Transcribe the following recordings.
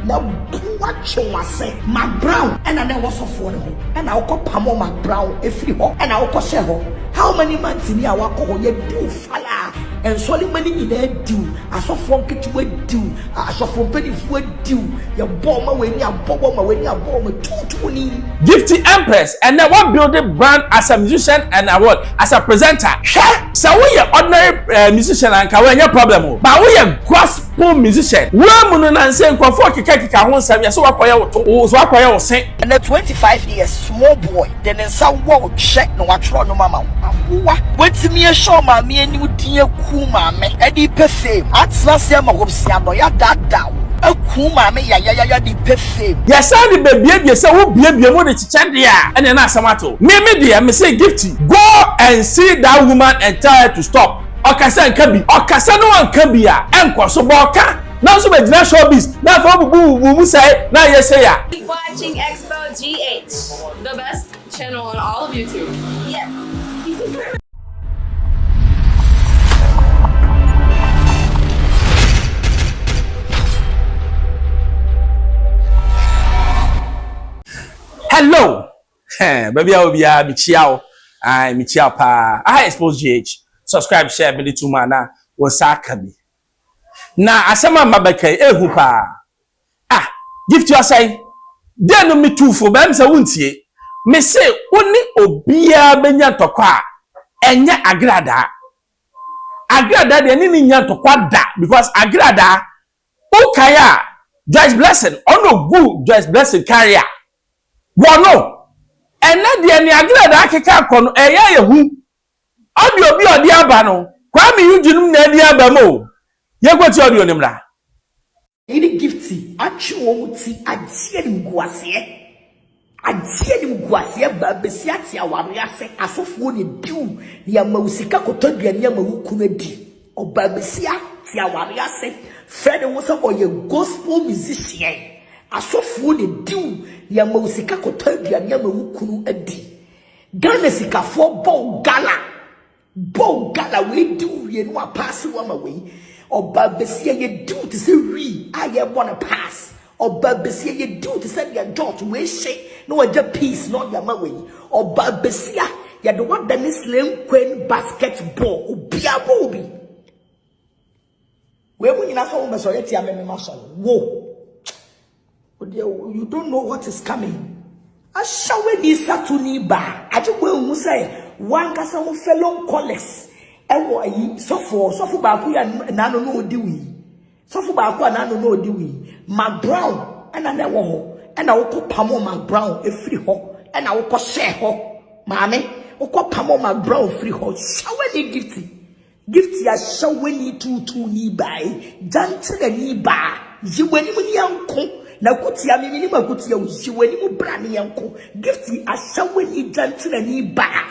na watch wase Mac Brown and I was of one and I'll call Pamo Mac Brown if you and I'll call Sheho. How many months in our call you do falla and solid money in there do as of one kit would do as of one penny would do your bomber when you're bomber when you're bomber 220 Gifty Empress and now what build a brand as a musician and award as a presenter. So we are ordinary musician and can we problem but we are gospel musician. We are saying for kika won say so akoya say and a 25 years small boy then in some world check no watro no mama wait me a show ma me ani udin aku ma me e di perfect atlas ya ma wobsia no ya dada aku ma me ya di perfect ya sound be say wo bie mo de chicha dia ene na asamato me dia me say Gifty go and see that woman and tell her to stop okasa nka bi okasa no anka bi a enkoso boka now so be showbiz na for bu say na yes say ya keep watching Xposed GH, the best channel on all of YouTube. Yes. Hello, baby, I will be Michiao. I'm Michiao pa. I Xposed GH. Subscribe, share, me to mana. Wasakabi. Na asema mabeke ehu pa. Gift you say. Then me too for them say wuntie. Me say oni obia benya tokwa. Enya Agradaa. Agradaa de ni nya tokwa da because Agradaa ukaya Joyce Blessing ono good Joyce Blessing carrier. Wono ena de ni Agradaa keka kono eya yehu obi odi aba no kwa me yujinum na adi aba mo yekwati odi onimra ini Gifty achi wo ti agie ni mguasie ba besia ti aware afe asofo ne diu ya mawusika kotodua ne mawuku na di oba besia ti aware ase Fred wo so oye gospel musician asofo ne diu ya mawusika kotodua ne mawuku no adi Ghana sikafo bon gala we diu ye no pass wo ma we oba besia ye diu to say we aye wanna pass oba besia ye diu to say ya George we she no a peace not your way or Babesia, ya the one that is slim queen basketball, ubia bobi. Where we in a home, so yet, whoa, you don't know what is coming. I shall we be Satuni ba. I just will say one person fellow colleagues. And so for Baku and Nano no dewy. So for Baku and Nano no dewy. Mac Brown and I never. And I will call Pamo Mac Brown a free ho, and I will call share ho, mammy, or call Pamo Mac Brown free ho. Show any Gifty, I show any two knee by, Janton and knee bar. You went in the uncle. Now, could see a minimum good you when you brandy uncle. Gifty, I show any Janton and knee bar.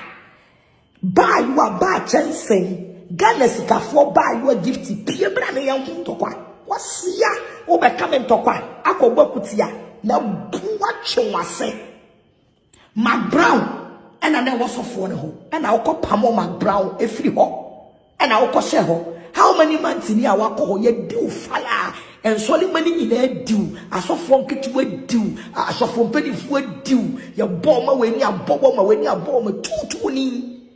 Buy you a bar chance saying, Ganesica for buy you a Gifty, Pierre Brandy uncle to what? What's ya? Over coming to what? I could work with ya. Now watch wase Mac Brown and I was of one and I'll call Pamo Mac Brown if you ho and I'll call Sheho. How many months in our call you do falla and solid money in there do as of one kit would do as of one penny would do your bomber when you're bomber 220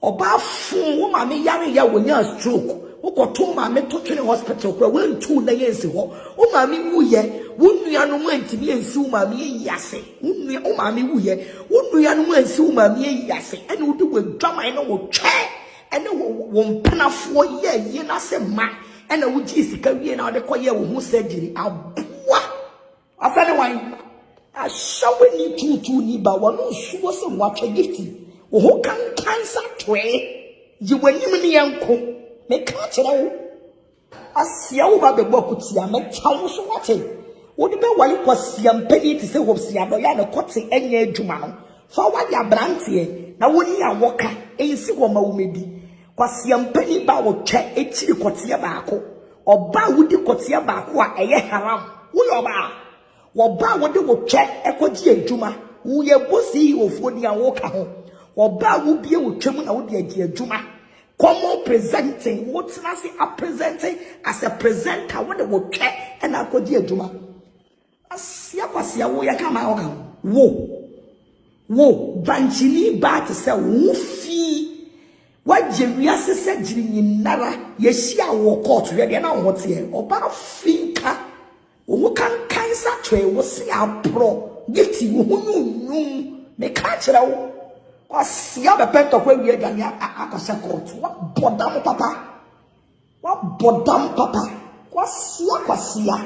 or bath fool mammy yari when you're stroke. Oko to mama to training hospital kwa wen 2 na yensi ho o mama wuye wonnua no antimi ensi o mama yase wonnua o mama wuye wonnua no ansi o mama yase ene wo de wadwaman no wo twa ene wo mpenafo ye na se ma ene wo gi sika wie na de koye wo hu surgery aboa afane wan a shawe ni tutu ni ba wo no suwo se wo atwa Gifty wo ho kan cancer twe yi wanim ne yanko me catch it asia wo ba be bokutia me tawo so wate wo de be wale kwasia mpani ti se hopsia do ya na kote enya adwuma no fa wa ya brantie na woni awoka ensi wo ma wo medi kwasia mpani ba wo twa echiri kote baako oba wudi kote baako a eye haram wo yo ba wo ba wo de wo twa ekogi adwuma wo ye bosi ofo ni awoka ho oba wo bie wo twam na wo de agi adwuma Common presenting, what's I presenting as a presenter when they will care and I could dear Juma. Asia wo ya kama oga wo banchini ba to say wo fi wa jewia sese jiri nyinara ye hia wo court we de na wo te oba finka wo kan sa twe wo se apro Gifty wo hunu me ka kire wo asia be pento kwa wie gani akasa court wa bodam papa kwasia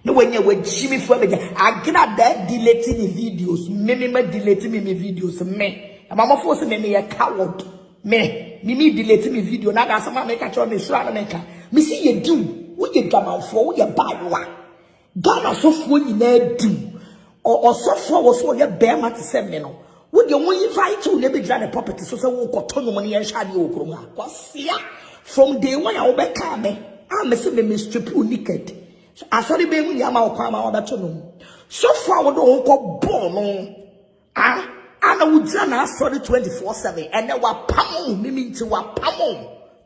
no when you were Jimmy for me, Agradaa deleting the videos, minimum deleting me videos, me. And Mama force me a coward. Me deleting me video. Now got some make a try me shroud maker. Me see you do. What you drama for? You buy one. Ghana so for you do. Or so for was for your bear mat 7 you know. Would you want invite to never drive the property so we got ton of money and shady okronga. From day one I will be coming. I'm a me strip naked. Asori be mu ya ma okwa obeto no so far we don ko born ana wudra na asori 24/7 ene wa pam mimi nti wa pam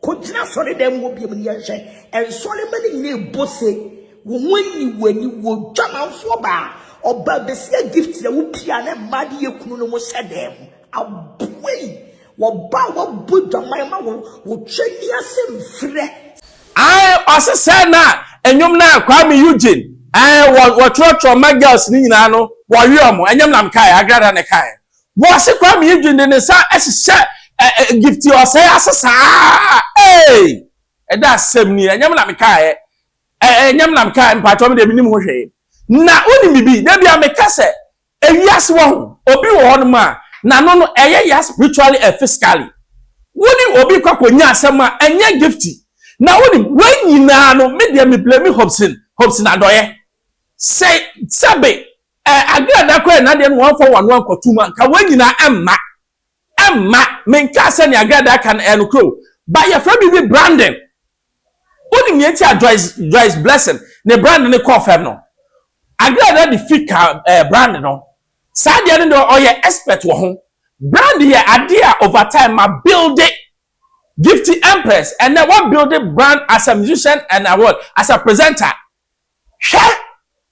ko gina asori dem wo biem ne yehwe en sori mani ne bose wo wani wo dwamanfo ba oba besia gift ya wo pia na made yekunu no mo sedem aboi wo ba wo budwaman ma wo twani asem frɛ osese na enyum na Kwame Eugene wo trotro magals ni nyina no wo yom enyam nam kai Agradaa ne kai wo se Kwame Eugene ne sa ehye Gifty o say asesa eda asem ni enyam nam kai mpacho me de binim ho hwe na oni bibi da bia me kase ewiase wo obi wo ho no ma na no eye ya spiritually and physically woni obi kwakonya asem a enye Gifty na woni when yina no media me blame Hobson adoye say sabe Agradaa kwa na de no 141 kwatuma ka when yina emma me nka se ne Agradaa kan enokro ba ya fra bi branding woni mieti Joyce Blessing ne brand ne confirm no Agradaa the fika brand no sa de no oye expert wo ho brand here idea over time ma build it Gifty Empress and then what build a brand as a musician and as a presenter.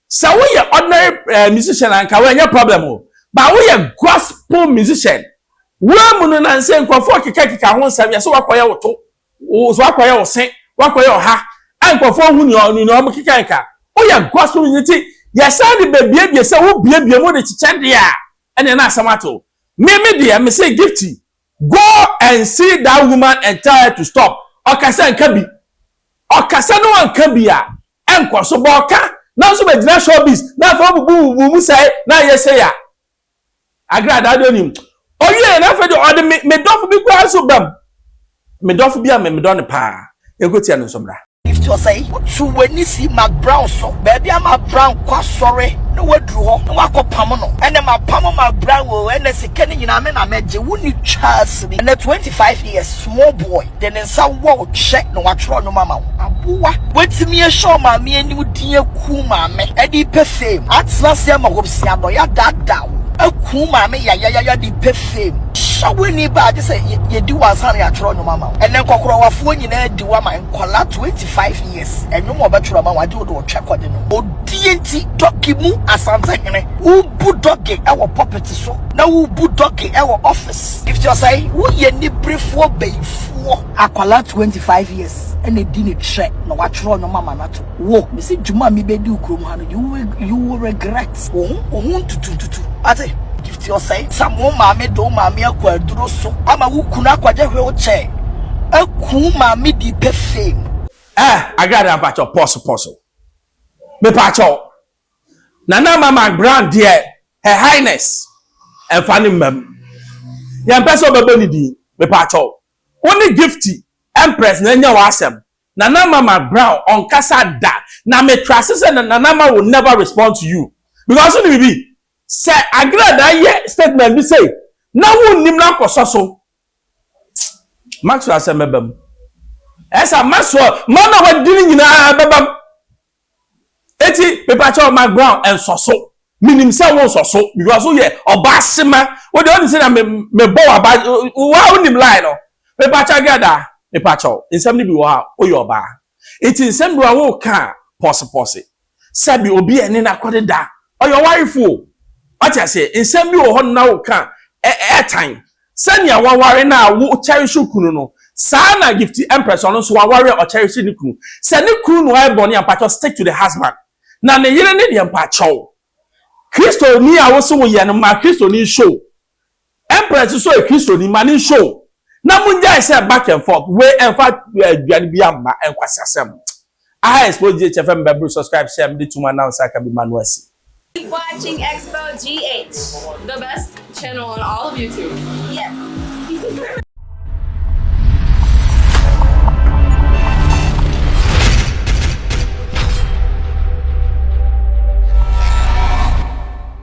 So we are ordinary musician and can we problem but we are gospel musician. We are not saying for kika won say so wakoya woto so wakoya wo sen wakoya ha and for who no kika we are gospel unity yes and the baby say wo bie mo de chiche dia and na asamato me dia me say Gifty go and see that woman and tell her to stop. Okasa nkabi. Okasa no nkabi a enko so boka. Na so be dina showbiz. Na for bu say na yese ya. Agradaa donim. Oye na fe de me dofu bi kwa so bam. Me dofu bi a me don pa. Egoti anu so bra. If you say to when you see my brown so baby I'm a brown kwa sorry no wadru ho no akopam no ene ma pam my brown wo ene sikani nyina me na meje woni chance ni na 25 years small boy then nsa wo check no watro no mama abuwa wetimi e show ma me ani udin aku ma me edi pe fame atna se ma hobsia boy ya dada aku ma me ya di pe fame we ni ba je say ye di wansan ya tro no mama enen kokoro wafo nyina di wa man kola 25 years enyo mo betro ma wade do twa kode no odi enti dogi mu asante hene u bu dogi e wo property so na u bu dogi e wo office if you say wo ye ni brefo beifo akola 25 years ene di ni tre no wa tro no mama na to wo me say juma mi be di ukrom ha no you will regret ohun tutu ate Gifty or say some mama do mama akwaduro so ama wukuna akwaje hwe o che aku mama di pe fame Agradaa pacho pause me pacho na mama brand there her highness and funny mem ya person bebe ni di me pacho only Gifty Empress na nya wasem na mama brown on kasa da na me trust say na mama will never respond to you because only be say Agradaa ye statement be say na won nim na kososo Maxwell asemebam esa Maxwell man na wadini nyina babam eti pepacho my brown and soso minim say won soso because so ye obasema we dey only say na me bo aba wa onim line no Me pacha Agradaa, me pacha. Insem ni bi wa oyoba. It insem bi wa wo ka pose. Sabi obi ene na kwade da. Oyo wife. What I say, insem bi wo ho na wo ka airtime. Sanya waware na wo cherish kunu no. Sa na Gifty Empress ono so waware o cherish ni kunu. Se ni kunu no ai boni ampacho stick to the husband. Na ne yire ne de ampacho. Kristo ni a wo so wo ye no ma Kristo ni show. Empress so e Kristo ni ma ni show. Na munja say back and forth. We en fact aduane bi amba en kwasi asem. Xposed GHFM Bible subscribe share me to my now so I can be manuasi. Keep watching Expo GH, the best channel on all of YouTube. Yes.